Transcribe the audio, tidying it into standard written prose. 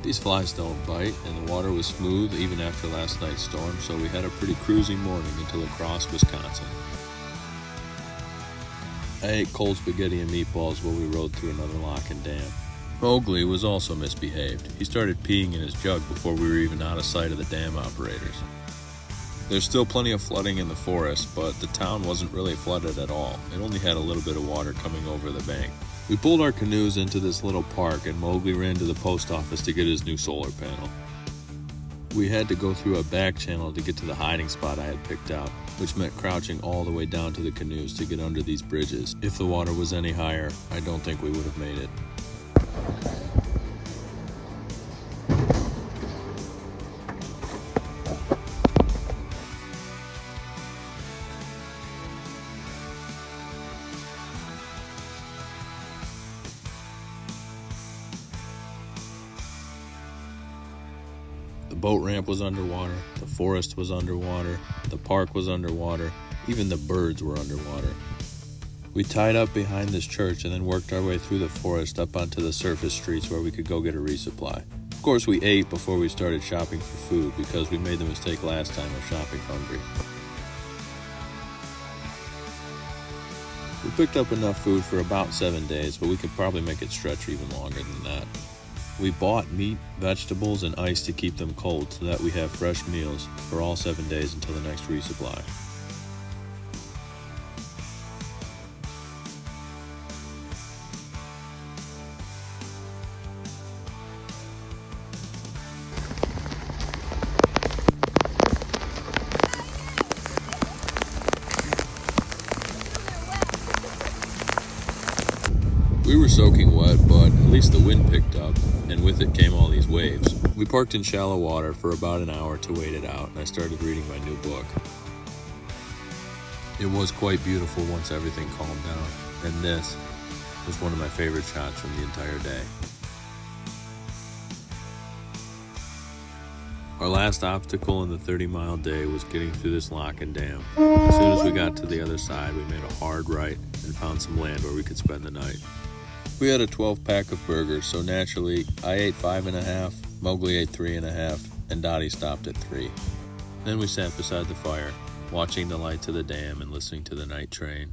These flies don't bite, and the water was smooth even after last night's storm, so we had a pretty cruisy morning until Crosse, Wisconsin. I ate cold spaghetti and meatballs while we rode through another lock and dam. Mowgli was also misbehaved. He started peeing in his jug before we were even out of sight of the dam operators. There's still plenty of flooding in the forest, but the town wasn't really flooded at all. It only had a little bit of water coming over the bank. We pulled our canoes into this little park, and Mowgli ran to the post office to get his new solar panel. We had to go through a back channel to get to the hiding spot I had picked out, which meant crouching all the way down to the canoes to get under these bridges. If the water was any higher, I don't think we would have made it. The boat ramp was underwater, the forest was underwater, the park was underwater, even the birds were underwater. We tied up behind this church and then worked our way through the forest up onto the surface streets where we could go get a resupply. Of course, we ate before we started shopping for food because we made the mistake last time of shopping hungry. We picked up enough food for about 7 days, but we could probably make it stretch even longer than that. We bought meat, vegetables, and ice to keep them cold so that we have fresh meals for all 7 days until the next resupply. We were soaking wet, but at least the wind picked up, and with it came all these waves. We parked in shallow water for about an hour to wait it out, and I started reading my new book. It was quite beautiful once everything calmed down, and this was one of my favorite shots from the entire day. Our last obstacle in the 30-mile day was getting through this lock and dam. As soon as we got to the other side, we made a hard right and found some land where we could spend the night. We had a 12-pack of burgers, so naturally, I ate 5.5, Mowgli ate 3.5, and Dottie stopped at 3. Then we sat beside the fire, watching the lights of the dam and listening to the night train.